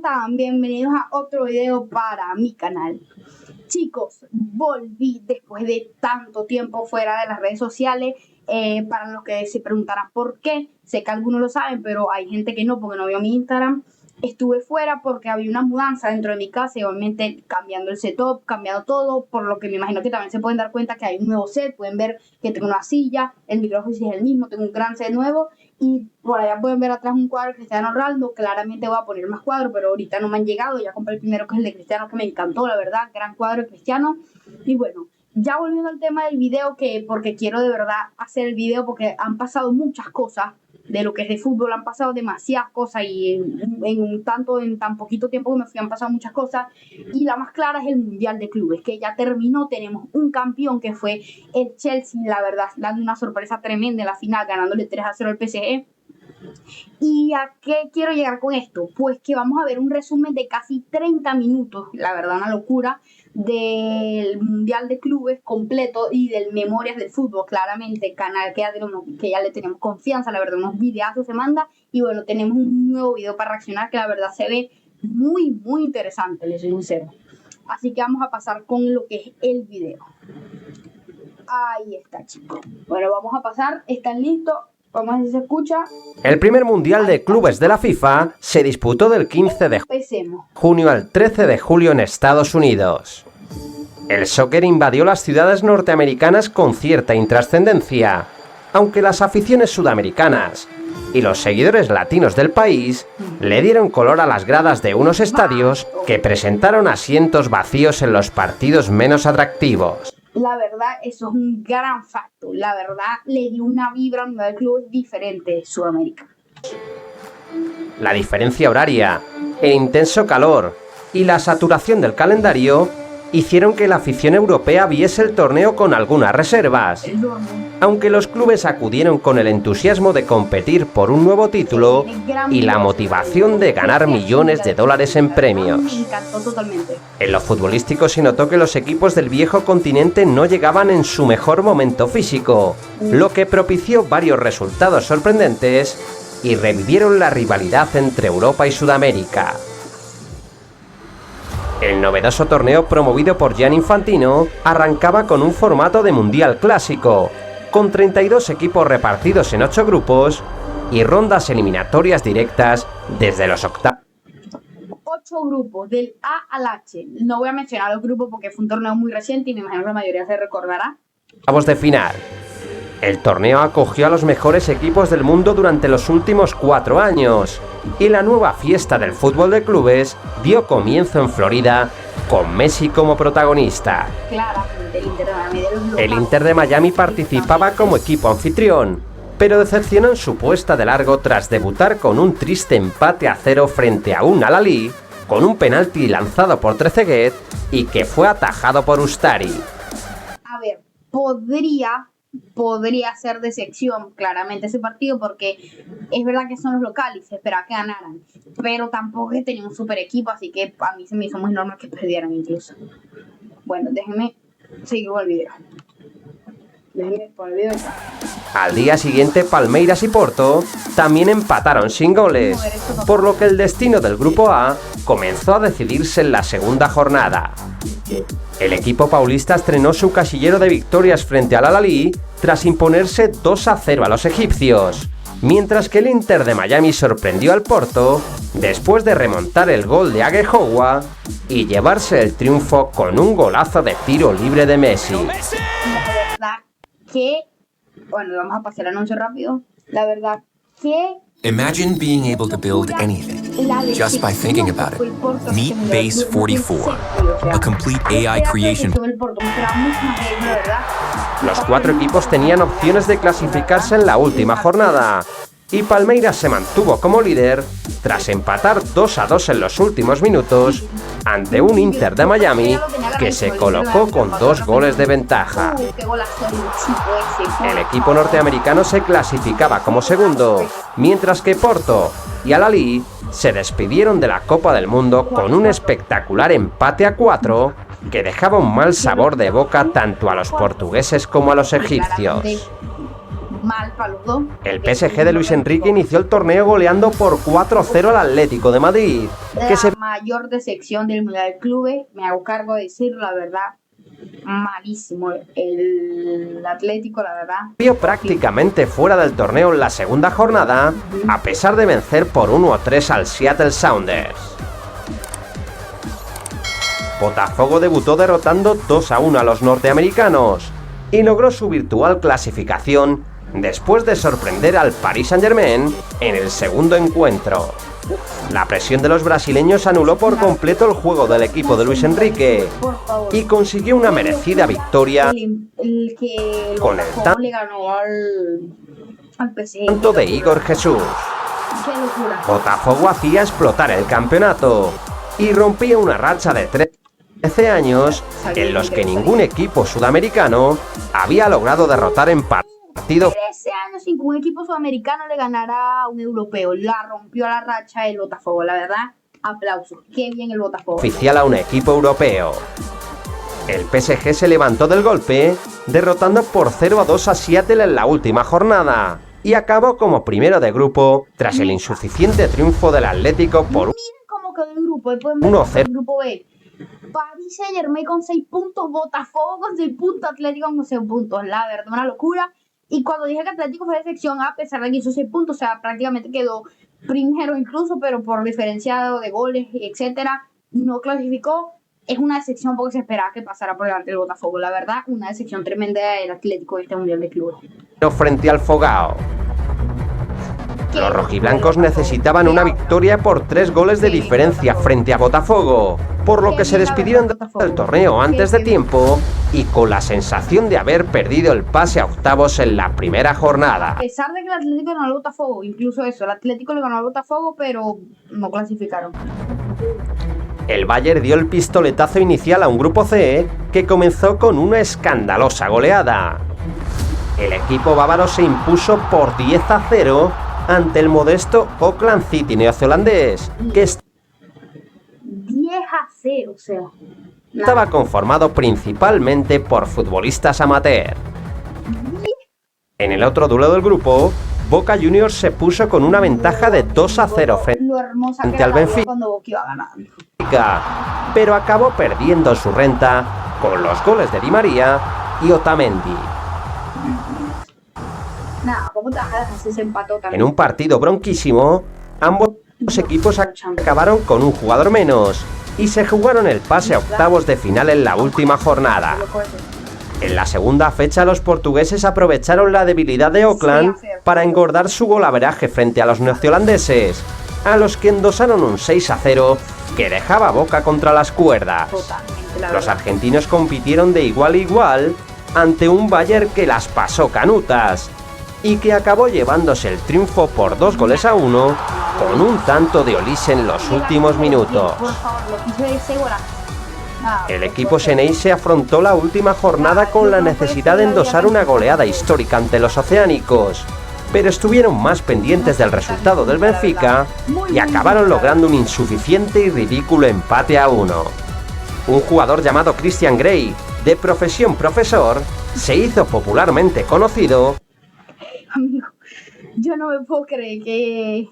están? Bienvenidos a otro video para mi canal. Chicos, volví después de tanto tiempo fuera de las redes sociales. Para los que se preguntarán por qué, sé que algunos lo saben, pero hay gente que no, porque no vio mi Instagram. Estuve fuera porque había una mudanza dentro de mi casa y obviamente cambiando el setup, cambiando todo, por lo que me imagino que también se pueden dar cuenta que hay un nuevo set. Pueden ver que tengo una silla, el micrófono es el mismo, tengo un gran set nuevo y por allá pueden ver atrás un cuadro de Cristiano Ronaldo. Claramente voy a poner más cuadros, pero ahorita no me han llegado. Ya compré el primero, que es el de Cristiano, que me encantó, la verdad, gran cuadro de Cristiano. Y bueno, ya volviendo al tema del video, porque quiero de verdad hacer el video porque han pasado muchas cosas. De lo que es de fútbol han pasado demasiadas cosas y en tan poquito tiempo que me fui han pasado muchas cosas, y la más clara es el Mundial de Clubes, que ya terminó. Tenemos un campeón que fue el Chelsea, la verdad, dando una sorpresa tremenda en la final, ganándole 3-0 al PSG. ¿Y a qué quiero llegar con esto? Pues que vamos a ver un resumen de casi 30 minutos, la verdad una locura, del Mundial de Clubes completo y del Memorias del Fútbol, claramente, canal que ya le tenemos confianza, la verdad, unos videazos se manda. Y bueno, tenemos un nuevo video para reaccionar que la verdad se ve muy, muy interesante, les soy sincero. Así que vamos a pasar con lo que es el video. Ahí está, chicos. Bueno, vamos a pasar, ¿están listos? Vamos a ver si se escucha. El primer Mundial de Clubes de la FIFA se disputó del 15 de junio al 13 de julio en Estados Unidos. El soccer invadió las ciudades norteamericanas con cierta intrascendencia, aunque las aficiones sudamericanas y los seguidores latinos del país le dieron color a las gradas de unos estadios que presentaron asientos vacíos en los partidos menos atractivos. La verdad, eso es un gran facto. La verdad, le dio una vibra a nivel club diferente de Sudamérica. La diferencia horaria, el intenso calor y la saturación del calendario hicieron que la afición europea viese el torneo con algunas reservas, aunque los clubes acudieron con el entusiasmo de competir por un nuevo título y la motivación de ganar millones de dólares en premios. Me encantó totalmente. En lo futbolístico se notó que los equipos del viejo continente no llegaban en su mejor momento físico, lo que propició varios resultados sorprendentes y revivieron la rivalidad entre Europa y Sudamérica. El novedoso torneo promovido por Gianni Infantino arrancaba con un formato de mundial clásico, con 32 equipos repartidos en 8 grupos y rondas eliminatorias directas desde los octavos. 8 grupos, del A al H. No voy a mencionar los grupos porque fue un torneo muy reciente y me imagino que la mayoría se recordará. Octavos de final. El torneo acogió a los mejores equipos del mundo durante los últimos 4 años, y la nueva fiesta del fútbol de clubes dio comienzo en Florida, con Messi como protagonista. Claramente, el Inter de Miami participaba como equipo anfitrión, pero decepcionó en su puesta de largo tras debutar con un triste empate a 0 frente a un Al-Ahly, con un penalti lanzado por Trezeguet y que fue atajado por Ustari. A ver, podría ser decepción claramente ese partido, porque es verdad que son los locales y se esperaba que ganaran, pero tampoco que tenía un super equipo, así que a mí se me hizo muy normal que perdieran incluso. Bueno, déjenme seguir con el video. Al día siguiente, Palmeiras y Porto también empataron sin goles, por lo que el destino del grupo A comenzó a decidirse en la segunda jornada. El equipo paulista estrenó su casillero de victorias frente al Al-Ahly tras imponerse 2-0 a los egipcios, mientras que el Inter de Miami sorprendió al Porto después de remontar el gol de Aguehowa y llevarse el triunfo con un golazo de tiro libre de Messi. La verdad que, bueno, vamos a pasar el anuncio rápido. La verdad que imagine being able to build anything just by thinking about it. Meet Base 44, a complete AI creation. Los 4 equipos tenían opciones de clasificarse en la última jornada, y Palmeiras se mantuvo como líder tras empatar 2-2 en los últimos minutos ante un Inter de Miami que se colocó con 2 goles de ventaja. El equipo norteamericano se clasificaba como segundo, mientras que Porto y Al-Ahly se despidieron de la Copa del Mundo con un espectacular empate a 4 que dejaba un mal sabor de boca tanto a los portugueses como a los egipcios. mal para los dos. El PSG de Luis Enrique inició el torneo goleando por 4-0 al Atlético de Madrid, la mayor decepción del Mundial de Clubes, me hago cargo de decirlo, la verdad. Malísimo el Atlético, la verdad. Vio prácticamente fuera del torneo en la segunda jornada, a pesar de vencer por 1-3 al Seattle Sounders. Botafogo debutó derrotando 2-1 a los norteamericanos y logró su virtual clasificación después de sorprender al Paris Saint-Germain en el segundo encuentro. La presión de los brasileños anuló por completo el juego del equipo de Luis Enrique y consiguió una merecida victoria con el tanto de Igor Jesús. Botafogo hacía explotar el campeonato y rompía una racha de 13 años en los que ningún equipo sudamericano había logrado derrotar en partido. 13 años sin que un equipo sudamericano le ganara a un europeo. La rompió la racha el Botafogo, la verdad. Aplausos. Qué bien el Botafogo. Oficial a un equipo europeo. El PSG se levantó del golpe, derrotando por 0-2 a Seattle en la última jornada y acabó como primero de grupo tras el insuficiente triunfo del Atlético por 1-0. Grupo B. Paris Saint-Germain con 6 puntos, Botafogo con 6 puntos, Atlético con 6 puntos. La verdad, una locura. Y cuando dije que Atlético fue de sección, a pesar de que hizo 6 puntos, o sea, prácticamente quedó primero incluso, pero por diferencia de goles, etcétera, no clasificó. Es una decepción porque se esperaba que pasara por delante del Botafogo. La verdad, una decepción tremenda del Atlético de este Mundial de Clubes. Frente al Fogao. Los rojiblancos necesitaban una victoria por 3 goles de diferencia frente a Botafogo, por lo que se despidieron del torneo antes de tiempo y con la sensación de haber perdido el pase a octavos en la primera jornada. A pesar de que el Atlético ganó al Botafogo, incluso eso, el Atlético le ganó al Botafogo, pero no clasificaron. El Bayern dio el pistoletazo inicial a un grupo C que comenzó con una escandalosa goleada. El equipo bávaro se impuso por 10-0 ante el modesto Auckland City neozelandés, que 10-0, o sea, estaba conformado principalmente por futbolistas amateur. En el otro duelo del grupo, Boca Juniors se puso con una ventaja de 2-0 frente al Benfica, pero acabó perdiendo su renta con los goles de Di María y Otamendi. ¿Cómo te vas a dejar ese empate también? En un partido bronquísimo, ambos equipos acabaron con un jugador menos y se jugaron el pase a octavos de final en la última jornada. En la segunda fecha, los portugueses aprovecharon la debilidad de Auckland para engordar su golaveraje frente a los neozelandeses, a los que endosaron un 6-0 que dejaba a Boca contra las cuerdas. Los argentinos compitieron de igual a igual ante un Bayern que las pasó canutas y que acabó llevándose el triunfo por 2-1 con un tanto de Olise en los últimos minutos. El equipo xeneize afrontó la última jornada con la necesidad de endosar una goleada histórica ante los oceánicos, pero estuvieron más pendientes del resultado del Benfica y acabaron logrando un insuficiente y ridículo empate a 1. Un jugador llamado Christian Grey, de profesión profesor, se hizo popularmente conocido. Amigo, yo no me puedo creer que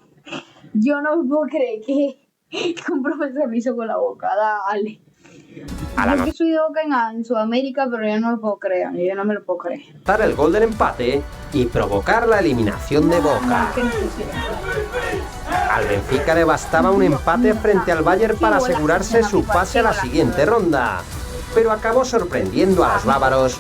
un profesor lo hizo con la boca. Dale. Yo que soy de Boca en Sudamérica, pero yo no me lo puedo creer, yo no me lo puedo creer. Dar el gol del empate y provocar la eliminación de Boca. Al Benfica le bastaba un empate frente al Bayern para asegurarse su pase a la siguiente ronda, pero acabó sorprendiendo a los bávaros.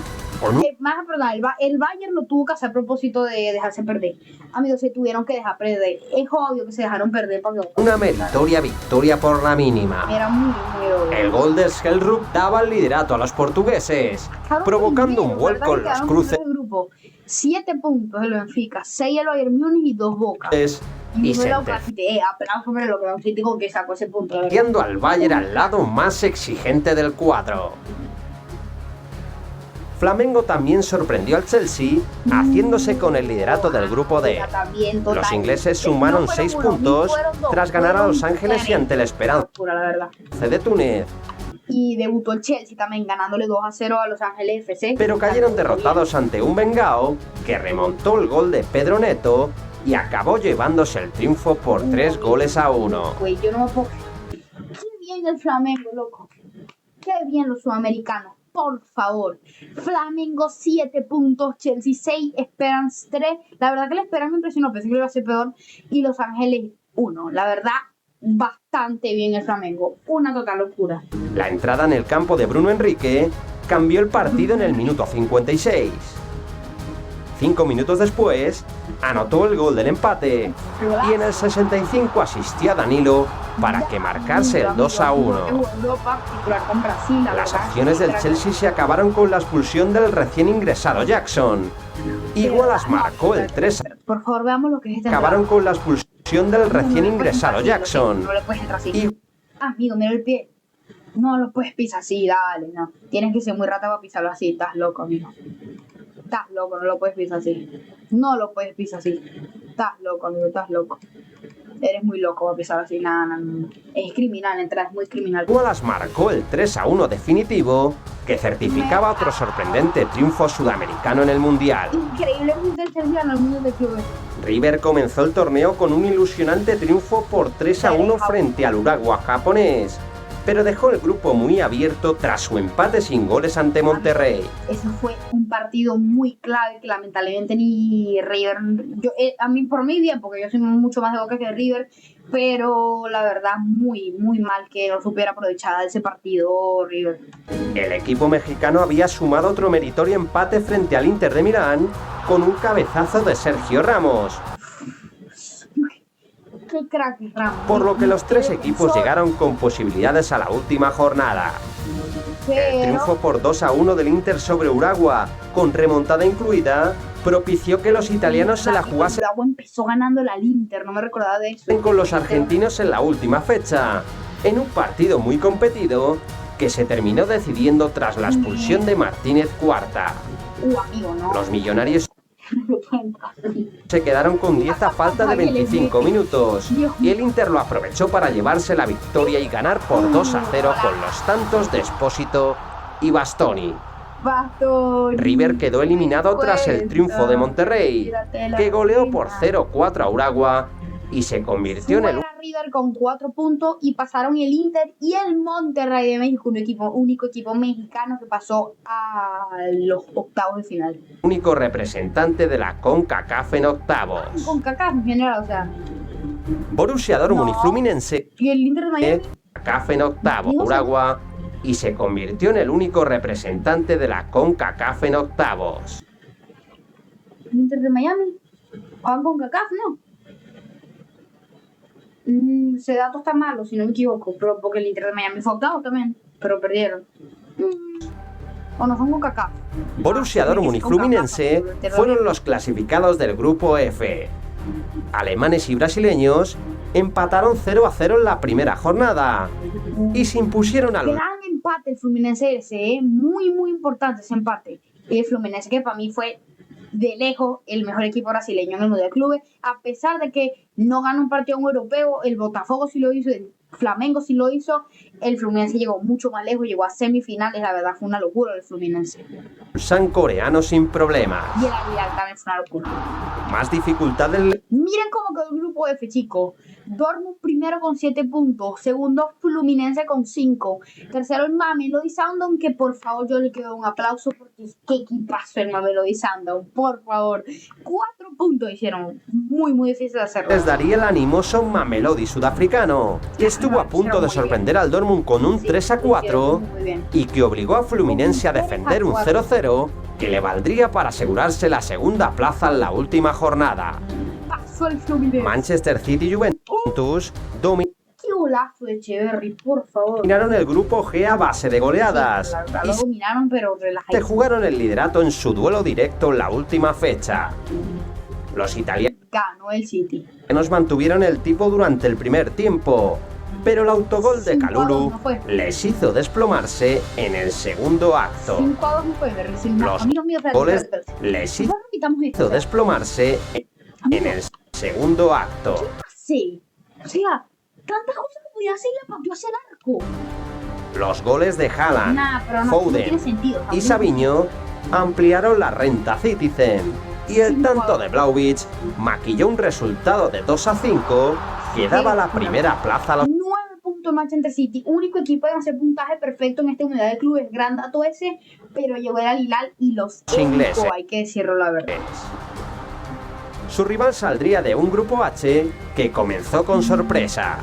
El Bayern lo tuvo que hacer a propósito de dejarse perder. Amigos, se tuvieron que dejar perder. Es obvio que se dejaron perder para que... Una meritoria victoria por la mínima. Era muy obvio. El gol de Schellrup daba el liderato a los portugueses, provocando un vuelco en los cruces. 7 puntos el Benfica, 6 el Bayern Múnich y 2 Boca. Y se aplauso para lo que lo critico que sacó ese punto. Yendo al Bayern al lado más exigente del cuadro. Flamengo también sorprendió al Chelsea, haciéndose con el liderato del grupo D. Los ingleses sumaron 6 puntos tras ganar a Los Ángeles y ante el Esperanza de Túnez. Y debutó el Chelsea también ganándole 2-0 a Los Ángeles FC. Pero cayeron derrotados ante un Bengao que remontó el gol de Pedro Neto y acabó llevándose el triunfo por 3-1. Güey, yo no me puedo... Qué bien el Flamengo, loco. Qué bien los sudamericanos. Por favor. Flamengo 7 puntos, Chelsea 6, Esperance 3. La verdad que la Esperance me impresionó, pensé que iba a ser peor. Y Los Ángeles 1. La verdad, bastante bien el Flamengo. Una total locura. La entrada en el campo de Bruno Enrique cambió el partido en el minuto 56. 5 minutos después, anotó el gol del empate y en el 65 asistió a Danilo para que marcase el 2-1. Las acciones del Chelsea se acabaron con la expulsión del recién ingresado Jackson. Y Wallace marcó el 3. Por favor, veamos lo que es este. Acabaron con la expulsión del recién ingresado Jackson. No le puedes entrar así. Amigo, mira el pie. No lo puedes pisar así, dale, no. Tienes que ser muy rata para pisarlo así, estás loco, amigo. Estás loco, no lo puedes pisar así. No lo puedes pisar así. Estás loco, amigo, estás loco. Eres muy loco para pisar así, nada. Es criminal, entrar, es muy criminal. Wallace marcó el 3-1 definitivo que certificaba otro sorprendente triunfo sudamericano en el Mundial. Increíblemente el Chelsea ganó el Mundial de Clubes. River comenzó el torneo con un ilusionante triunfo por 3-1 frente al Urawa japonés, pero dejó el grupo muy abierto tras su empate sin goles ante Monterrey. Eso fue un partido muy clave que lamentablemente ni River... a mí, por mí bien, porque yo soy mucho más de Boca que de River, pero la verdad muy, muy mal que no supiera aprovechar ese partido River. El equipo mexicano había sumado otro meritorio empate frente al Inter de Milán con un cabezazo de Sergio Ramos. Qué crack, Ramos. Por lo que los tres equipos llegaron con posibilidades a la última jornada. El triunfo por 2-1 del Inter sobre Urawa, con remontada incluida, propició que los italianos se la jugasen. Urawa empezó ganando al Inter, no me recordaba de eso. Con los argentinos en la última fecha, en un partido muy competido que se terminó decidiendo tras la expulsión de Martínez Cuarta. Amigo, no. Los millonarios se quedaron con 10 a falta de 25 minutos y el Inter lo aprovechó para llevarse la victoria y ganar por 2-0 con los tantos de Espósito y Bastoni. River quedó eliminado tras el triunfo de Monterrey, que goleó por 0-4 a Urawa y se convirtió en el River con 4 puntos y pasaron el Inter y el Monterrey de México, único equipo mexicano que pasó a los octavos de final. Único representante de la CONCACAF en octavos. CONCACAF en general, o sea. Borussia Dortmund y Fluminense y el Inter de Miami. CONCACAF en octavos, Urawa, y se convirtió en el único representante de la CONCACAF en octavos. ¿El Inter de Miami? ¿Juegan CONCACAF, no? Ese dato está malo, si no me equivoco, pero porque el Inter de Miami fue octavo también, pero perdieron. O no son CONCACAF. Borussia Dortmund y Fluminense fueron los clasificados del grupo F. Alemanes y brasileños empataron 0-0 en la primera jornada y se impusieron al... Gran empate el Fluminense ese, muy muy importante ese empate. Y el Fluminense, que para mí fue de lejos el mejor equipo brasileño en el Mundial de Clubes, a pesar de que no ganó un partido europeo, el Botafogo sí lo hizo, el Flamengo sí lo hizo, el Fluminense llegó mucho más lejos, llegó a semifinales, la verdad fue una locura el Fluminense. San coreano sin problemas. Y el Al-Hilal también fue una locura. Más dificultad del... Miren cómo quedó el grupo F, chicos. Dortmund primero con 7 puntos, segundo Fluminense con 5, tercero el Mamelodi Sundowns, que por favor yo le quiero un aplauso porque qué equipazo el Mamelodi Sundowns, por favor. 4 puntos hicieron, muy muy difícil de hacerlo. Les daría el animoso Mamelodi sudafricano, que estuvo a punto de sorprender al Dortmund con un 3-4 y que obligó a Fluminense a defender un 0-0 que le valdría para asegurarse la segunda plaza en la última jornada. Manchester City y Juventus ¡Qué golazo de Echeverri, por favor! dominaron el grupo G a base de goleadas y dominaron, pero se jugaron el liderato en su duelo directo en la última fecha. Los italianos ganó el City. Nos mantuvieron el tipo durante el primer tiempo, pero el autogol de Kalulu les hizo desplomarse en el segudo acto. 5-2 no fue, los goles les hizo desplomarse en el segundo acto. Sí, o sea, tantas cosas que podía hacer y la pateó hacia el arco. Los goles de Haaland, no Foden tiene sentido, y Savinho ampliaron la renta Citizen, y el tanto de Vlahovic maquilló un resultado de 2-5 que daba la primera plaza a los 9 puntos Manchester City, único equipo en hacer puntaje perfecto en este Mundial de Clubes, gran dato ese, pero llegó el Al Hilal y los ingleses. hay que decirlo la verdad. Su rival saldría de un grupo H que comenzó con sorpresa.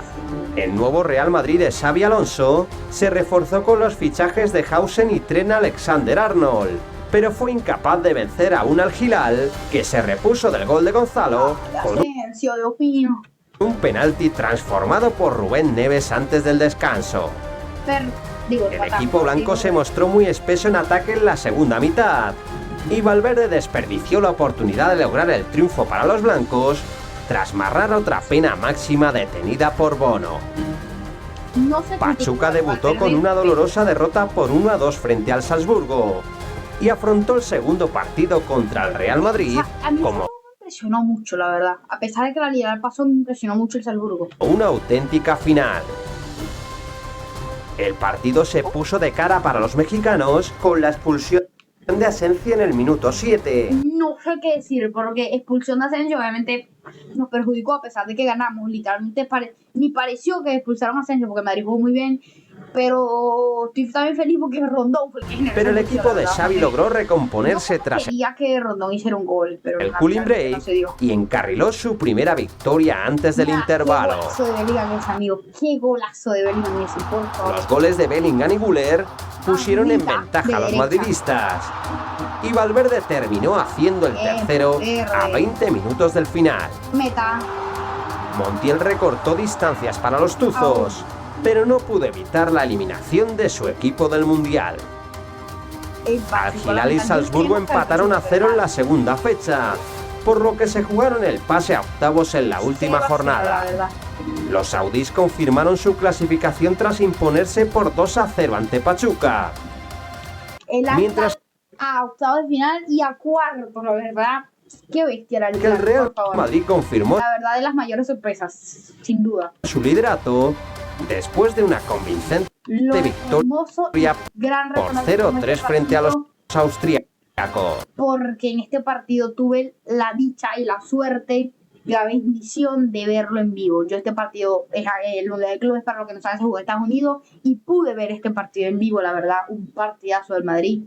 El nuevo Real Madrid de Xabi Alonso se reforzó con los fichajes de Hausen y Trent Alexander-Arnold, pero fue incapaz de vencer a un Al Hilal que se repuso del gol de Gonzalo con un penalti transformado por Rubén Neves antes del descanso. El equipo blanco se mostró muy espeso en ataque en la segunda mitad, y Valverde desperdició la oportunidad de lograr el triunfo para los blancos tras marrar otra pena máxima detenida por Bono. Pachuca debutó con una dolorosa derrota por 1-2 frente al Salzburgo y afrontó el segundo partido contra el Real Madrid como me impresionó mucho, la verdad. A pesar de que la Liga del Paso me impresionó mucho el Salzburgo. Una auténtica final. El partido se puso de cara para los mexicanos con la expulsión de Asensio en el minuto 7. No sé qué decir, porque expulsión de Asensio obviamente nos perjudicó a pesar de que ganamos. Literalmente ni pareció que expulsaron a Asensio porque Madrid jugó muy bien, pero estoy también feliz porque Rondón fue el que generó. Pero el equipo de Xavi logró recomponerse tras quería que Rondón hiciera un gol, pero el cooling break y encarriló su primera victoria antes del intervalo. Qué golazo de Bellingham ese, amigo. Qué golazo de Bellingham ese, por favor. Los goles de Bellingham y Güler pusieron en ventaja a los madridistas, y Valverde terminó haciendo el tercero a 20 minutos del final. Meta. Montiel recortó distancias para los tuzos, pero no pudo evitar la eliminación de su equipo del Mundial. Al Hilal y Salzburgo empataron a 0 en la segunda fecha, por lo que se jugaron el pase a octavos en la última jornada. Los saudíes confirmaron su clasificación tras imponerse por 2-0 ante Pachuca. Mientras a octavos de final y a cuartos, la verdad. Qué bestia la Liga. Que el Real Madrid confirmó la verdad de las mayores sorpresas, sin duda. Su liderato después de una convincente victoria por 0-3 frente a los austríacos. Porque en este partido tuve la dicha y la suerte, la bendición de verlo en vivo. Yo este partido es el Mundial de Clubes, para lo que no saben, se jugó en Estados Unidos y pude ver este partido en vivo, la verdad, un partidazo del Madrid.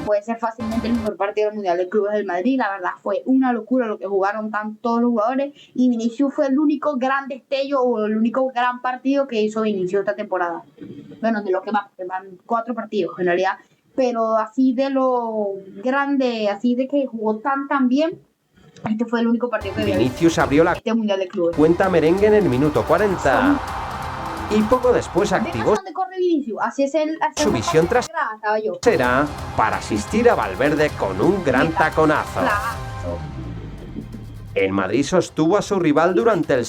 Puede ser fácilmente el mejor partido del Mundial de Clubes del Madrid, la verdad fue una locura lo que jugaron todos los jugadores, y Vinicius fue el único gran destello o el único gran partido que hizo Vinicius esta temporada. Bueno, de lo que van 4 partidos en realidad, pero así de lo grande, así de que jugó tan bien, este fue el único partido que Vinicius abrió la Mundial de Clubes. Cuenta merengue en el minuto 40 y poco después activó su visión trasera para asistir a Valverde con un gran taconazo. El Madrid sostuvo a su rival durante el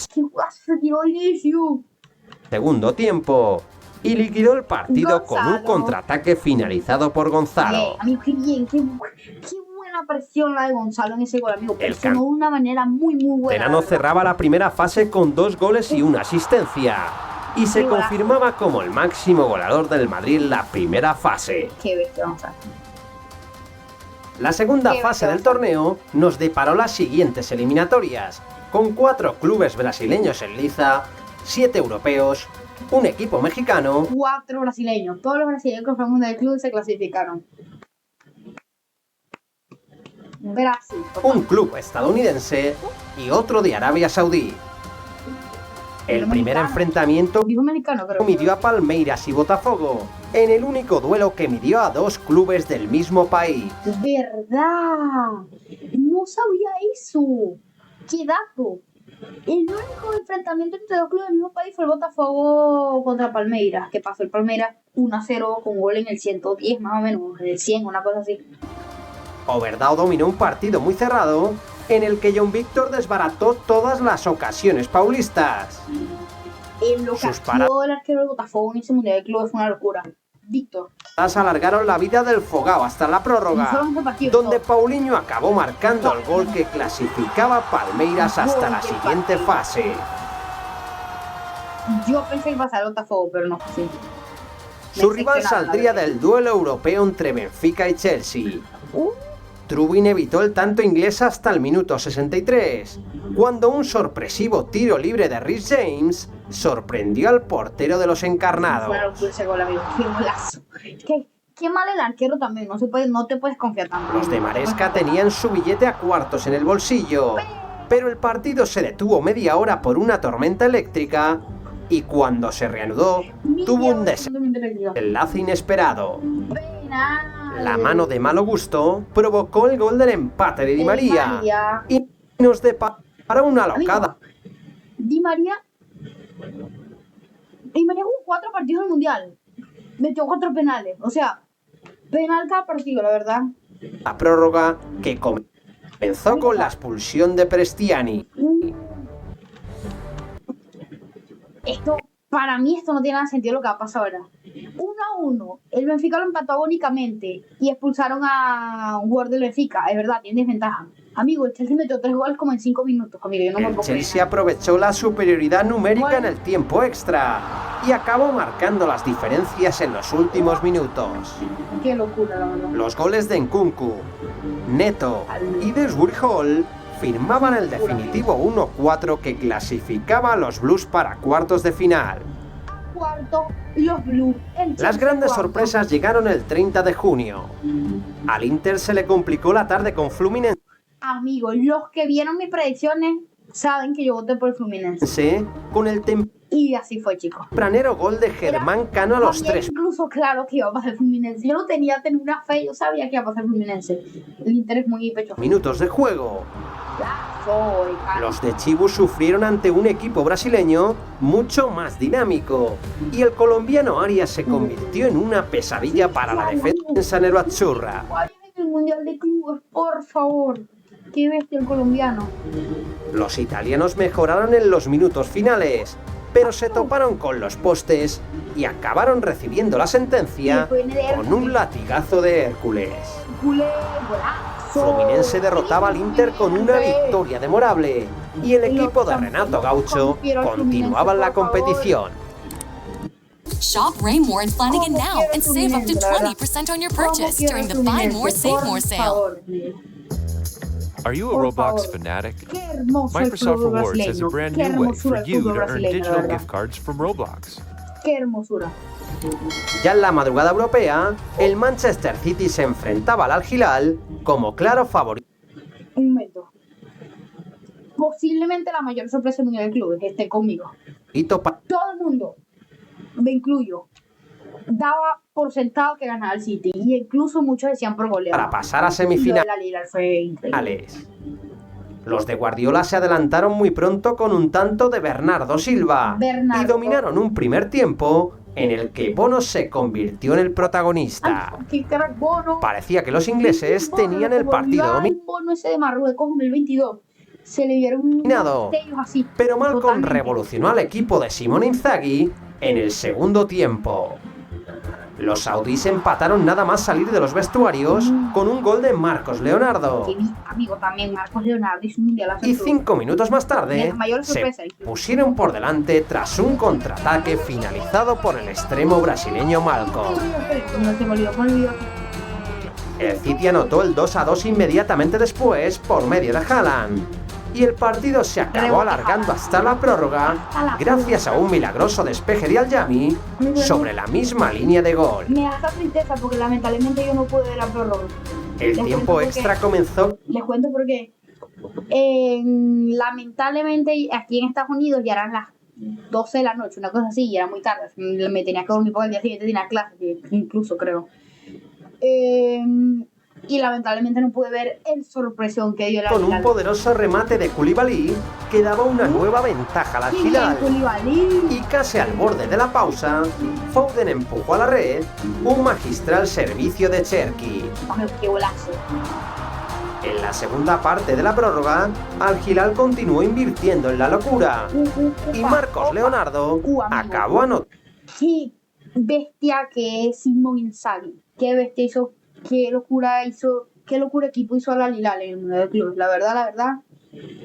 segundo tiempo y liquidó el partido con un contraataque finalizado por Gonzalo. Amigo, qué bien, qué buena presión la de Gonzalo en ese gol, amigo. Presionó de una manera muy buena. Verano cerraba la primera fase con 2 goles y una asistencia, y se confirmaba como el máximo goleador del Madrid en la primera fase. Qué bestia, Gonzalo. La segunda fase del torneo nos deparó las siguientes eliminatorias, con 4 clubes brasileños en liza, 7 europeos, un equipo mexicano, 4 brasileños. Todos los brasileños que fueron del club se clasificaron. Brasil, un club estadounidense y otro de Arabia Saudí. El primer enfrentamiento midió a Palmeiras y Botafogo, en el único duelo que midió a 2 clubes del mismo país. ¡Verdad! No sabía eso. ¡Qué dato! El único enfrentamiento entre 2 clubes del mismo país fue el Botafogo contra Palmeiras, que pasó el Palmeiras 1-0 con gol en el 110 más o menos, en el 100, una cosa así. Oberdan dominó un partido muy cerrado en el que John Víctor desbarató todas las ocasiones paulistas. Lo que hacía el arquero del Botafogo en ese Mundial de Clubes fue una locura. Víctor. Alargaron la vida del Fogao hasta la prórroga, donde Paulinho acabó marcando el gol que clasificaba a Palmeiras hasta la siguiente fase. Yo pensé que iba a pasar el Botafogo, pero no fue así. Su rival saldría del duelo europeo entre Benfica y Chelsea. Trubin evitó el tanto inglés hasta el minuto 63, cuando un sorpresivo tiro libre de Reece James sorprendió al portero de los encarnados. Bueno, ese gol, amigo, qué golazo. Qué mal el arquero también, no te puedes confiar tanto. Los de Maresca tenían su billete a cuartos en el bolsillo, pero el partido se detuvo media hora por una tormenta eléctrica y cuando se reanudó tuvo un desenlace inesperado. La mano de malo gusto provocó el gol del empate de Di María y nos deparó una locada. Di María jugó 4 partidos del Mundial, metió 4 penales, o sea, penal cada partido, la verdad. La prórroga que comenzó con la expulsión de Prestiani. Para mí esto no tiene nada de sentido lo que va a pasar ahora. 1-1, el Benfica lo empató agónicamente y expulsaron a un jugador del Benfica, es verdad, tiene desventaja. Amigo, el Chelsea metió 3 goles como en 5 minutos, amigo, yo no me puedo creer. El Chelsea aprovechó la superioridad numérica en el tiempo extra y acabó marcando las diferencias en los últimos minutos. Qué locura, la verdad. Los goles de Nkunku, Neto y Desbury Hall firmaban el definitivo 1-4 que clasificaba a los Blues para cuartos de final. Los Blues. Las grandes sorpresas llegaron el 30 de junio. Al Inter se le complicó la tarde con Fluminense. Amigos, los que vieron mis predicciones saben que yo voté por el Fluminense. Sí, con el y así fue, chicos. Tempranero gol de Germán Cano a los 3. Incluso claro que iba a pasar el Fluminense. Yo no tenía una fe, yo sabía que iba a pasar el Fluminense. El Inter es muy pecho. Minutos de juego. Los de Chivus sufrieron ante un equipo brasileño mucho más dinámico y el colombiano Arias se convirtió en una pesadilla para la defensa nerazzurra. El Mundial de Clubes, por favor. Qué bestia el colombiano. Los italianos mejoraron en los minutos finales, pero se toparon con los postes y acabaron recibiendo la sentencia con un latigazo de Hércules. Fluminense derrotaba al Inter con una victoria memorable y el equipo de Renato Gaucho continuaba en la competición. Shop Raymore in Flanagan now and save up to 20% on your purchase during the Buy More, Save More sale. Are you a Roblox fanatic? Microsoft Rewards has a brand new way for you to earn digital gift cards from Roblox. ¡Qué hermosura! Ya en la madrugada europea, el Manchester City se enfrentaba al Al Hilal como claro favorito. Un momento. Posiblemente la mayor sorpresa del Mundial de Clubes esté conmigo. Todo el mundo, me incluyo, daba por sentado que ganaba el City y incluso muchos decían por goleada. Para pasar a semifinales. Los de Guardiola se adelantaron muy pronto con un tanto de Bernardo Silva y dominaron un primer tiempo en el que Bono se convirtió en el protagonista. Parecía que los ingleses tenían el partido dominado. Bono ese de Marruecos 2022. Se le dieron así. Pero Malcolm revolucionó al equipo de Simone Inzaghi en el segundo tiempo. Los saudíes empataron nada más salir de los vestuarios con un gol de Marcos Leonardo. Amigo, también Marcos Leonardo es un mundialazo. Y 5 minutos más tarde se pusieron por delante tras un contraataque finalizado por el extremo brasileño Malcolm. El City anotó el 2-2 inmediatamente después por medio de Haaland. Y el partido se acabó alargando hasta la prórroga gracias a un milagroso despeje de Al-Yami sobre la misma línea de gol. Me da tristeza porque lamentablemente yo no pude ver la prórroga. El tiempo extra comenzó. Les cuento por qué. Lamentablemente aquí en Estados Unidos ya eran las 12 de la noche, una cosa así, y era muy tarde. Me tenía que dormir porque el día siguiente tenía clases, incluso creo. Y lamentablemente no pude ver el sorpresón que dio la Con un poderoso remate de Koulibaly que daba una nueva ventaja al Al Hilal. Y casi al borde de la pausa, Foden empujó a la red un magistral servicio de Cherki. ¡Qué golazo! En la segunda parte de la prórroga, Al Hilal continuó invirtiendo en la locura y Marcos Leonardo acabó anotando. ¡Qué bestia que es Simone Inzaghi! ¡Qué bestia hizo! Qué locura equipo hizo al Al Hilal en el Mundial de Clubes. La verdad,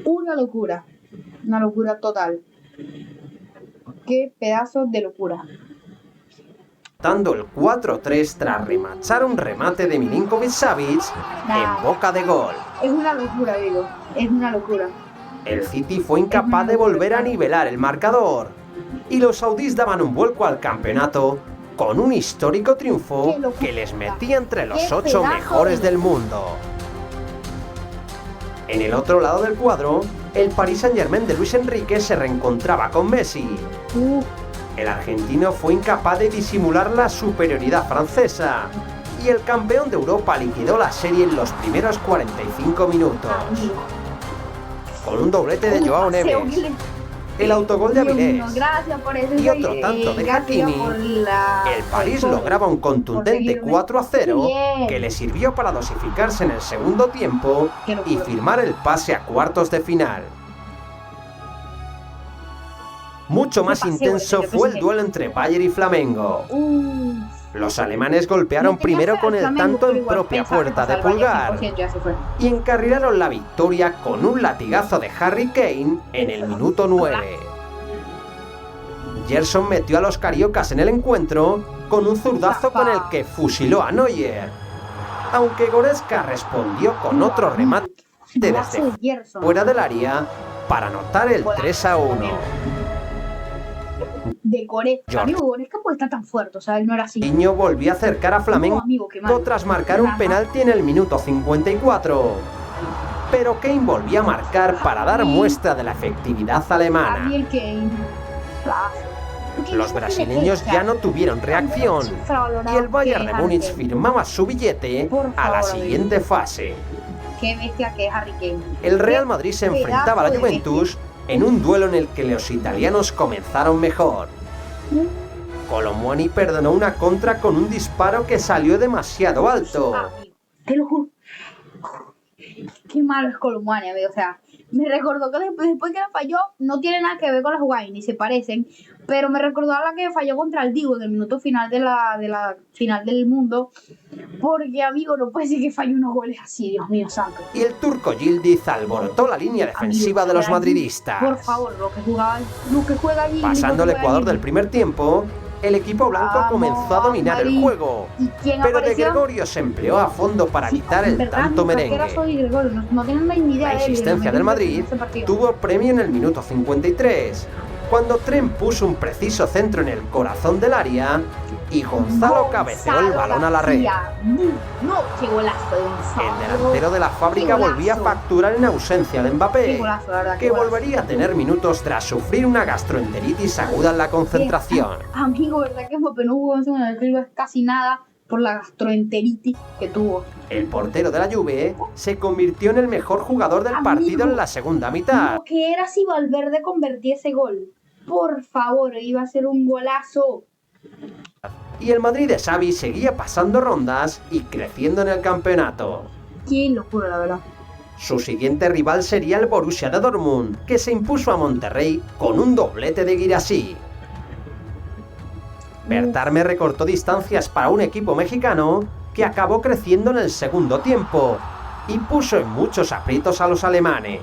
una locura total. Qué pedazo de locura. adoptando el 4-3 tras remachar un remate de Milinkovic-Savic en boca de gol. Es una locura, digo. Es una locura. El City fue incapaz de volver a nivelar el marcador y los saudíes daban un vuelco al campeonato con un histórico triunfo que les metía entre los 8 mejores del mundo. En el otro lado del cuadro, el Paris Saint-Germain de Luis Enrique se reencontraba con Messi. El argentino fue incapaz de disimular la superioridad francesa y el campeón de Europa liquidó la serie en los primeros 45 minutos. Con un doblete de Joao Neves, el autogol de Avilés y otro tanto de Hakimi, el París lograba un contundente 4-0 que le sirvió para dosificarse en el segundo tiempo y firmar el pase a cuartos de final. Mucho más intenso fue el duelo entre Bayern y Flamengo. Los alemanes golpearon primero con el tanto en propia puerta de Pulgar y encarrilaron la victoria con un latigazo de Harry Kane en el minuto 9. Gerson metió a los cariocas en el encuentro con un zurdazo con el que fusiló a Neuer, aunque Goretzka respondió con otro remate desde fuera del área para anotar el 3-1. De Goretzka. Amigo, Goretzka puede estar tan fuerte, o sea, él no era así. Niño volvió a acercar a Flamengo tras marcar un penalti en el minuto 54. Pero Kane volvió a marcar para dar muestra de la efectividad alemana. Los brasileños ya no tuvieron reacción y el Bayern de Múnich firmaba su billete a la siguiente fase. Qué bestia que es Harry Kane. El Real Madrid se enfrentaba a la Juventus en un duelo en el que los italianos comenzaron mejor. Colomboani perdonó una contra con un disparo que salió demasiado alto. Te lo juro. Qué malo es Colomboani, amigo. O sea, me recordó que después que la falló, no tiene nada que ver con las jugadas, ni se parecen, pero me recordó a la que falló contra el Divo en el minuto final de la final del mundo, porque, amigo, no puede ser que falle unos goles así, Dios mío santo. Y el turco Yildiz alborotó la línea defensiva, amigo, de los madridistas. Por favor, lo que juega allí. Pasando el Ecuador del primer tiempo, el equipo blanco comenzó a dominar el juego, pero De Gregorio se empleó a fondo para evitar el tanto merengue. La insistencia del Madrid tuvo premio en el minuto 53, cuando Trent puso un preciso centro en el corazón del área y Gonzalo cabeceó el balón a la red. El delantero de la fábrica volvía a facturar en ausencia de Mbappé, que volvería a tener minutos tras sufrir una gastroenteritis aguda en la concentración. Amigo, ¿verdad que Mbappé no jugó en el club casi nada por la gastroenteritis que tuvo? El portero de la Juve se convirtió en el mejor jugador del partido en la segunda mitad. ¿Qué era si Valverde convertía ese gol? Por favor, iba a ser un golazo. Y el Madrid de Xavi seguía pasando rondas y creciendo en el campeonato. Qué locura, la verdad. Su siguiente rival sería el Borussia de Dortmund, que se impuso a Monterrey con un doblete de Guirassy. Bertarme recortó distancias para un equipo mexicano que acabó creciendo en el segundo tiempo y puso en muchos aprietos a los alemanes.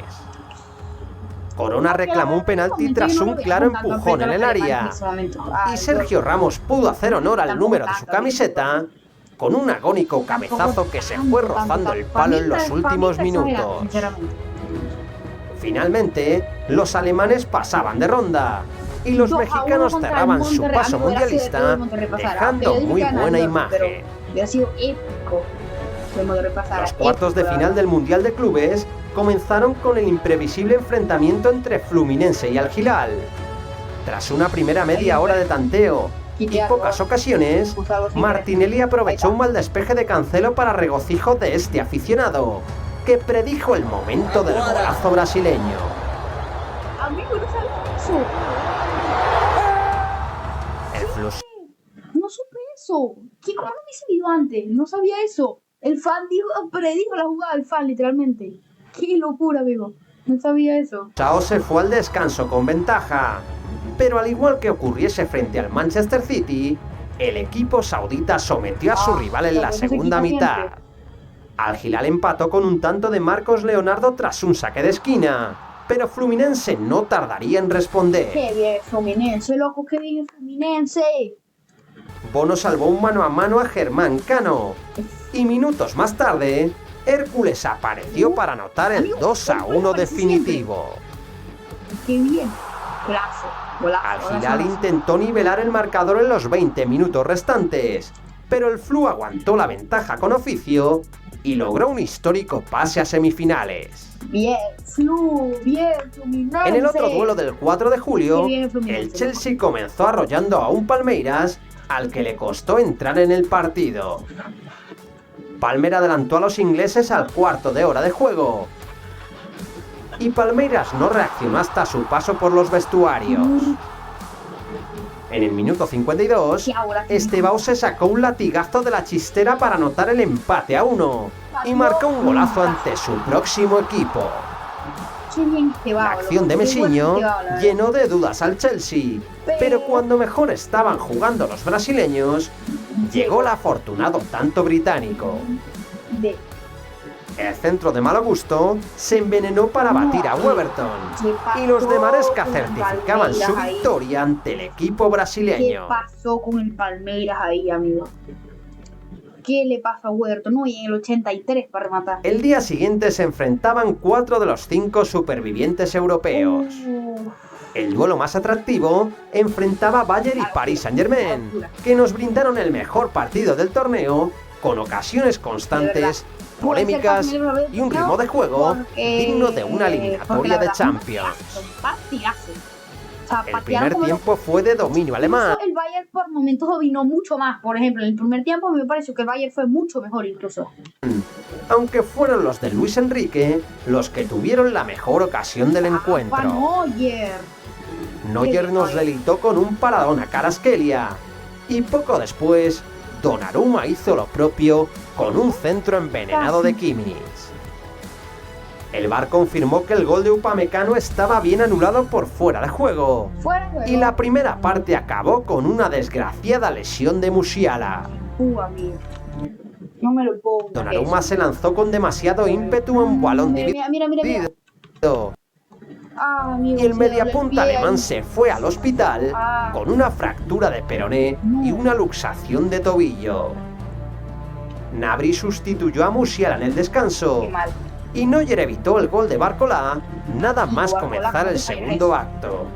Corona reclamó un penalti tras un claro empujón en el área y Sergio Ramos pudo hacer honor al número de su camiseta con un agónico cabezazo que se fue rozando el palo en los últimos minutos. Finalmente, los alemanes pasaban de ronda y los mexicanos cerraban su paso mundialista dejando muy buena imagen. Los cuartos de final del Mundial de Clubes comenzaron con el imprevisible enfrentamiento entre Fluminense y Al Hilal. Tras una primera media hora de tanteo y pocas ocasiones, Martinelli aprovechó un mal despeje de Cancelo para regocijo de este aficionado, que predijo el momento del golazo brasileño. Amigo, no sabía eso. No supe eso. ¿Qué cómo no me hice video antes? No sabía eso. El fan predijo la jugada del fan, literalmente. ¡Qué locura, amigo! No sabía eso. Chao se fue al descanso con ventaja, pero al igual que ocurriese frente al Manchester City, el equipo saudita sometió a su rival en la segunda mitad. Al Hilal empató con un tanto de Marcos Leonardo tras un saque de esquina, pero Fluminense no tardaría en responder. ¡Qué bien Fluminense, loco! ¡Qué bien Fluminense! Bono salvó un mano a mano a Germán Cano. Y minutos más tarde, Hércules apareció para anotar el 2-1 definitivo. ¡Qué bien! Golazo, golazo. Al final intentó nivelar el marcador en los 20 minutos restantes, pero el Flu aguantó la ventaja con oficio y logró un histórico pase a semifinales. Bien, Flu, bien, Fluminense. En el otro duelo del 4 de julio, el Chelsea comenzó arrollando a un Palmeiras al que le costó entrar en el partido. Palmer adelantó a los ingleses al cuarto de hora de juego. Y Palmeiras no reaccionó hasta su paso por los vestuarios. En el minuto 52, Estevao se sacó un latigazo de la chistera para anotar el empate a 1 y marcó un golazo ante su próximo equipo. La acción de Messiño llenó de dudas al Chelsea, pero cuando mejor estaban jugando los brasileños, llegó el afortunado tanto británico. El centro de malo gusto se envenenó para batir a Weberton y los de Maresca certificaban su victoria ante el equipo brasileño. ¿Qué pasó con el Palmeiras ahí, amigo? ¿Qué le pasó a Weberton? No, y en el 83 para rematar. El día siguiente se enfrentaban 4 de los 5 supervivientes europeos. El duelo más atractivo enfrentaba Bayern y Paris Saint-Germain, que nos brindaron el mejor partido del torneo, con ocasiones constantes, polémicas y un ritmo de juego digno de una eliminatoria de Champions. El primer tiempo fue de dominio alemán. El Bayern por momentos dominó mucho más. Por ejemplo, en el primer tiempo me pareció que el Bayern fue mucho mejor incluso. Aunque fueron los de Luis Enrique los que tuvieron la mejor ocasión del encuentro. Neuer nos deleitó con un paradón a Kvaratskhelia. Y poco después, Donnarumma hizo lo propio con un centro envenenado de Kimmich. El VAR confirmó que el gol de Upamecano estaba bien anulado por fuera de juego. Y la primera parte acabó con una desgraciada lesión de Musiala. No me lo puedo. Donnarumma se lanzó con demasiado ímpetu en un balón dividido. Mira. Y el mediapunta alemán se fue al hospital con una fractura de peroné y una luxación de tobillo. Gnabry sustituyó a Musiala en el descanso y Neuer evitó el gol de Barcola nada más comenzar el segundo acto.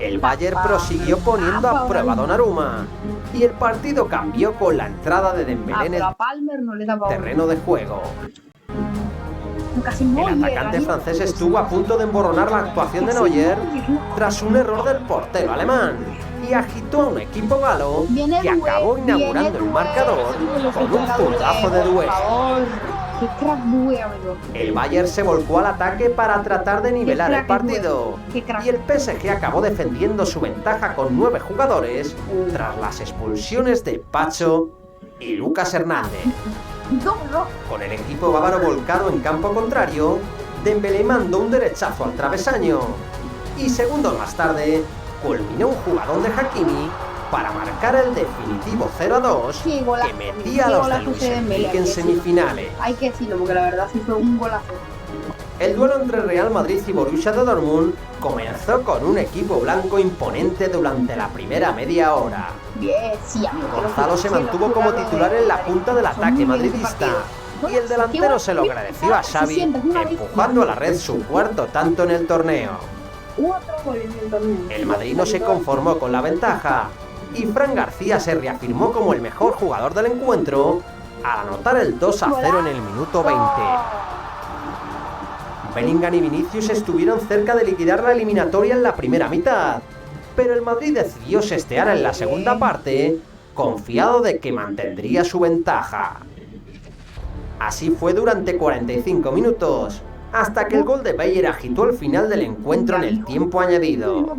El Bayern prosiguió poniendo a prueba a Donnarumma y el partido cambió con la entrada de Dembélé en el terreno de juego. El atacante francés estuvo a punto de emborronar la actuación de Neuer tras un error del portero alemán y agitó a un equipo galo que acabó inaugurando el marcador con un zurdazo de duelo. El Bayern se volcó al ataque para tratar de nivelar el partido y el PSG acabó defendiendo su ventaja con 9 jugadores tras las expulsiones de Pacho y Lucas Hernández. Con el equipo bávaro volcado en campo contrario, Dembélé mandó un derechazo al travesaño y segundos más tarde culminó un jugadón de Hakimi para marcar el definitivo 0-2 que metía a los de Luis Enrique en semifinales. Hay que decirlo porque la verdad sí fue un golazo. El duelo entre Real Madrid y Borussia de Dortmund comenzó con un equipo blanco imponente durante la primera media hora. Gonzalo se mantuvo como titular en la punta del ataque madridista y el delantero se lo agradeció a Xavi empujando a la red su cuarto tanto en el torneo. El Madrid no se conformó con la ventaja y Fran García se reafirmó como el mejor jugador del encuentro al anotar el 2-0 en el minuto 20. Bellingham y Vinicius estuvieron cerca de liquidar la eliminatoria en la primera mitad, pero el Madrid decidió sestear en la segunda parte, confiado de que mantendría su ventaja. Así fue durante 45 minutos, hasta que el gol de Bayer agitó el final del encuentro en el tiempo añadido.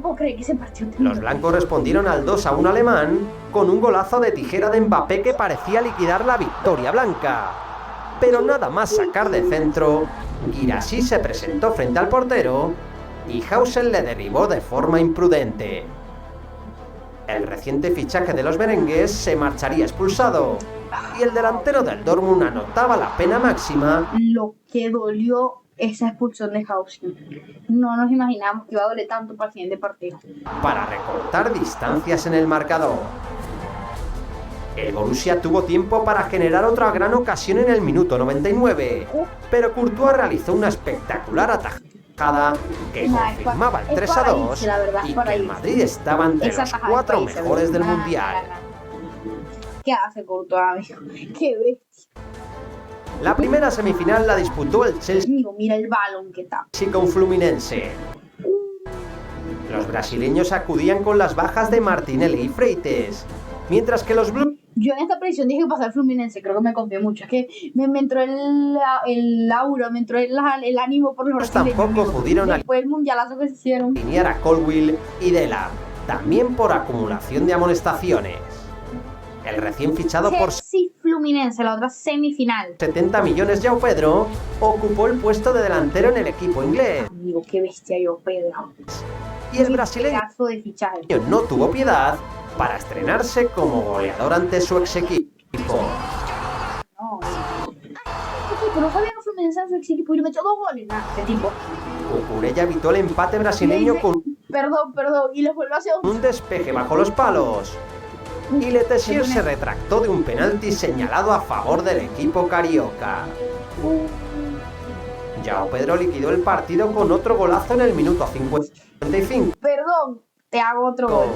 Los blancos respondieron al 2-1 alemán con un golazo de tijera de Mbappé que parecía liquidar la victoria blanca. Pero nada más sacar de centro, Guirassy se presentó frente al portero y Hausen le derribó de forma imprudente. El reciente fichaje de los merengues se marcharía expulsado y el delantero del Dortmund anotaba la pena máxima. Lo que dolió esa expulsión de Hausen. No nos imaginamos que iba a doler tanto para el siguiente partido. Para recortar distancias en el marcador. El Borussia tuvo tiempo para generar otra gran ocasión en el minuto 99, pero Courtois realizó una espectacular atajada que confirmaba el 3-2 y que el Madrid estaba entre los 4 mejores del Mundial. ¿Qué hace Courtois, amigo? ¡Qué bestia! La primera semifinal la disputó el Chelsea Amigo, mira el balón que está. con Fluminense. Los brasileños acudían con las bajas de Martinelli y Freites, mientras que los Blues... Yo en esta predicción dije que pasar Fluminense, creo que me confié mucho. Es que me entró el aura, me entró el ánimo por los brasileños. Tampoco pudieron después del mundialazo que se hicieron. alinear a Colwill y Dela, también por acumulación de amonestaciones. El recién fichado por Sí, Fluminense, la otra semifinal. 70 millones, João Pedro, ocupó el puesto de delantero en el equipo inglés. Amigo, qué bestia yo, Pedro. Y el brasileño Pedazo de fichaje. no tuvo piedad para estrenarse como goleador ante su ex equipo. No, pero Fabián Fluminense en su ex equipo y le metió 2 goles. Nah, este tipo. Cucurella evitó el empate brasileño con Perdón, y le vuelve a hacer un despeje bajo los palos. Y Letessier se retractó de un penalti señalado a favor del equipo carioca. João Pedro liquidó el partido con otro golazo en el minuto 55. Perdón, te hago otro gol.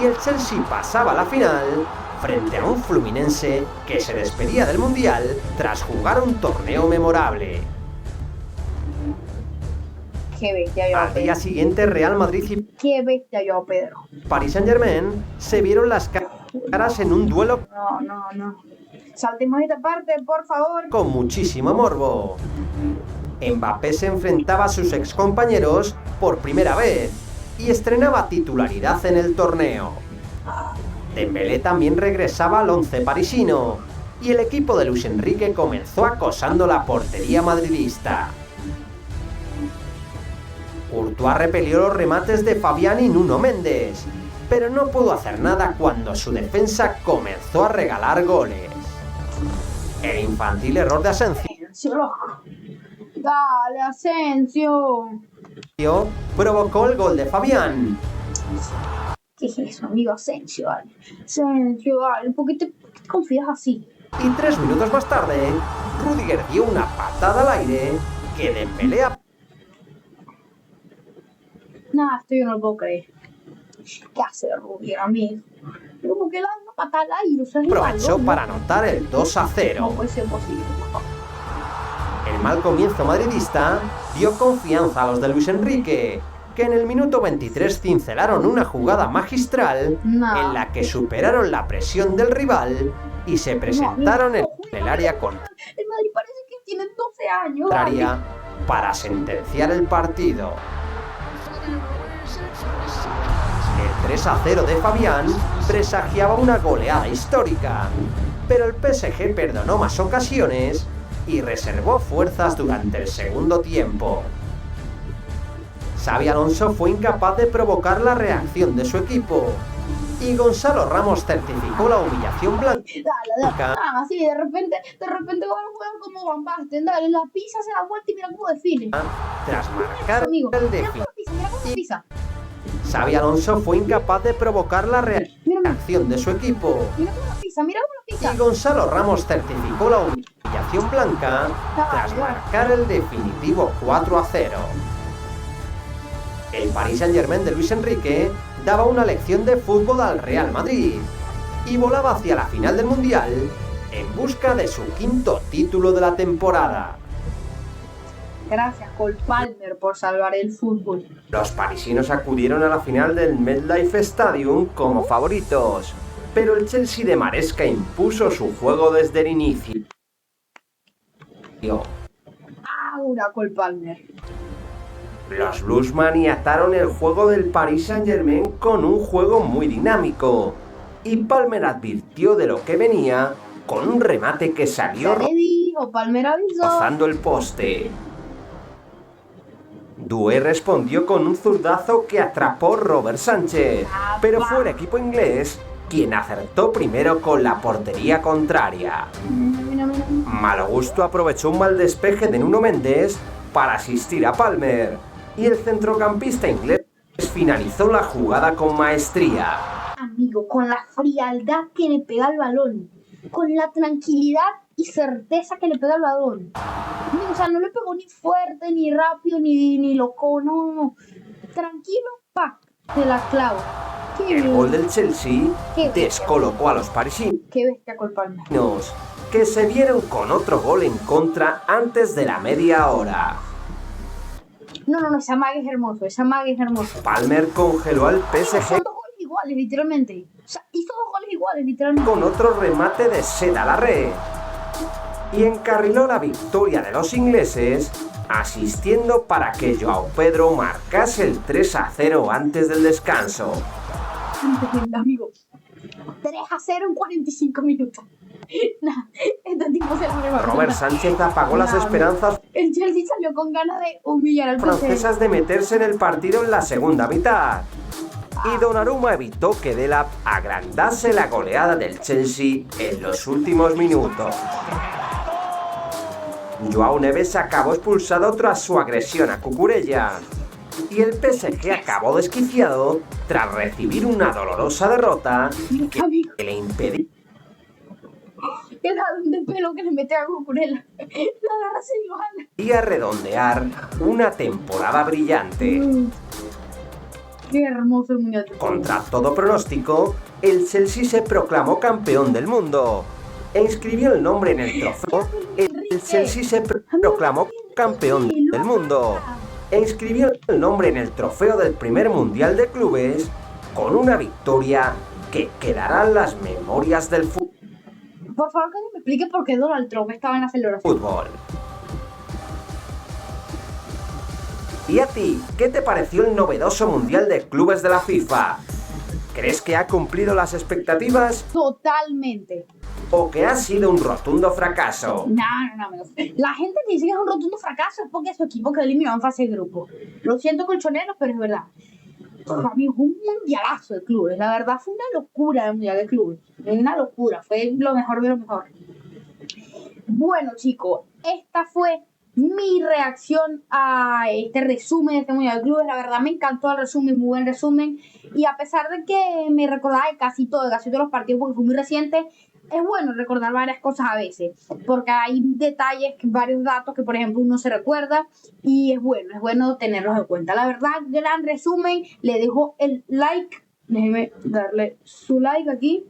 Y el Chelsea pasaba a la final frente a un Fluminense que se despedía del Mundial tras jugar un torneo memorable. Qué bestia yo, Al día siguiente, Real Madrid y Qué bestia yo, Pedro. Paris Saint-Germain se vieron las caras en un duelo No. Saltemos esta parte, por favor. con muchísimo morbo. Mbappé se enfrentaba a sus excompañeros por primera vez y estrenaba titularidad en el torneo. Dembélé también regresaba al once parisino y el equipo de Luis Enrique comenzó acosando la portería madridista. Courtois repelió los remates de Fabián y Nuno Méndez, pero no pudo hacer nada cuando su defensa comenzó a regalar goles. El infantil error de Asensio Dale, Asensio. provocó el gol de Fabián. ¿Qué es eso, amigo? Asensio, dale. ¿Por qué te confías así? Y 3 minutos más tarde, Rüdiger dio una patada al aire que Dembélé Nada, esto yo no lo puedo creer. ¿Qué hace Rüdiger, amigo? Como que le da una patada al aire, o sea, aprovechó para anotar el 2-0. No puede ser posible. El mal comienzo madridista dio confianza a los de Luis Enrique, que en el minuto 23 cincelaron una jugada magistral en la que superaron la presión del rival y se presentaron en el área El Madrid parece que tiene 12 años. contraria para sentenciar el partido. El 3-0 de Fabián presagiaba una goleada histórica, pero el PSG perdonó más ocasiones y reservó fuerzas durante el segundo tiempo. Xabi Alonso fue incapaz de provocar la reacción de su equipo y Gonzalo Ramos certificó la humillación blanca. Dale. Ah, sí, de repente van a jugar como Van Basten. Dale, la pisa se da vuelta y mira cómo define. Tras marcar Amigo, el mira déficit, cómo pisa. Xabi Alonso fue incapaz de provocar la reacción de su equipo Mira cómo pisa. y Gonzalo Ramos certificó la humillación blanca tras marcar el definitivo 4-0. El Paris Saint-Germain de Luis Enrique daba una lección de fútbol al Real Madrid y volaba hacia la final del Mundial en busca de su 5º título de la temporada. Gracias, Cole Palmer, por salvar el fútbol. Los parisinos acudieron a la final del MetLife Stadium como favoritos, pero el Chelsea de Maresca impuso su juego desde el inicio. Ahora, Cole Palmer. Los Blues maniataron el juego del Paris Saint-Germain con un juego muy dinámico, y Palmer advirtió de lo que venía con un remate que salió Palmer avisó. rozando el poste. Doué respondió con un zurdazo que atrapó Robert Sánchez, pero fue el equipo inglés quien acertó primero con la portería contraria. Malo Gusto aprovechó un mal despeje de Nuno Méndez para asistir a Palmer y el centrocampista inglés finalizó la jugada con maestría. Amigo, con la frialdad que le pega al balón, con la tranquilidad y certeza que le pega al balón. O sea, no le pegó ni fuerte, ni rápido, ni loco, no. Tranquilo, se la clavo. El gol del Chelsea descolocó a los parisinos. Qué bestia con Palmer. Que se vieron con otro gol en contra antes de la media hora. No, esa mague es hermoso. Palmer congeló al PSG. Son 2 goles iguales, literalmente. O sea, hizo 2 goles iguales, literalmente. Con otro remate de seda a la red. Y encarriló la victoria de los ingleses, asistiendo para que Joao Pedro marcase el 3-0 antes del descanso. Amigo, 3-0 en 45 minutos. Este tipo se lo remató. Robert Sánchez apagó las esperanzas. El Chelsea salió con ganas de humillar al francesas de meterse en el partido en la segunda mitad. Y Donnarumma evitó que Delap agrandase la goleada del Chelsea en los últimos minutos. Joao Neves acabó expulsado tras su agresión a Cucurella. Y el PSG acabó desquiciado tras recibir una dolorosa derrota que le impedió. El jalón de pelo que le mete a Cucurella. La garra se igual. Y a redondear una temporada brillante. Qué hermoso el mundial. Contra todo pronóstico, el Chelsea se proclamó campeón del mundo e inscribió el nombre en el trofeo. El Chelsea se proclamó campeón del mundo e inscribió el nombre en el trofeo del primer mundial de clubes con una victoria que quedará en las memorias del fútbol. Por favor, que me explique por qué Donald Trump estaba en la celebración. ¿Y a ti, qué te pareció el novedoso Mundial de Clubes de la FIFA? ¿Crees que ha cumplido las expectativas? Totalmente. ¿O que ha sido un rotundo fracaso? No, amigos. La gente dice que es un rotundo fracaso porque su equipo quedó eliminado en fase de grupo. Lo siento, colchoneros, pero es verdad. Amigos, un mundialazo de clubes. La verdad fue una locura el mundial de clubes. Una locura. Fue lo mejor de lo mejor. Bueno, chicos, esta fue mi reacción a este resumen de este mundial de clubes. La verdad me encantó el resumen, muy buen resumen. Y a pesar de que me recordaba de casi todos los partidos porque fue muy reciente, es bueno recordar varias cosas a veces, porque hay detalles, varios datos que por ejemplo uno se recuerda y es bueno tenerlos en cuenta. La verdad, gran resumen, le dejo el like, déjeme darle su like aquí.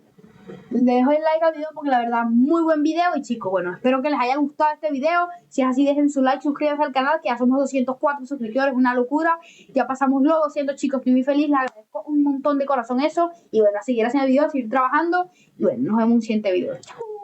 Le dejo el like al video porque la verdad muy buen video. Y chicos, bueno, espero que les haya gustado este video. Si es así, dejen su like, suscríbanse al canal, que ya somos 204 suscriptores, una locura. Ya pasamos los 200, chicos, estoy muy feliz, les agradezco un montón de corazón eso. Y bueno, a seguir haciendo videos, seguir trabajando. Y bueno, nos vemos en un siguiente video. Chao.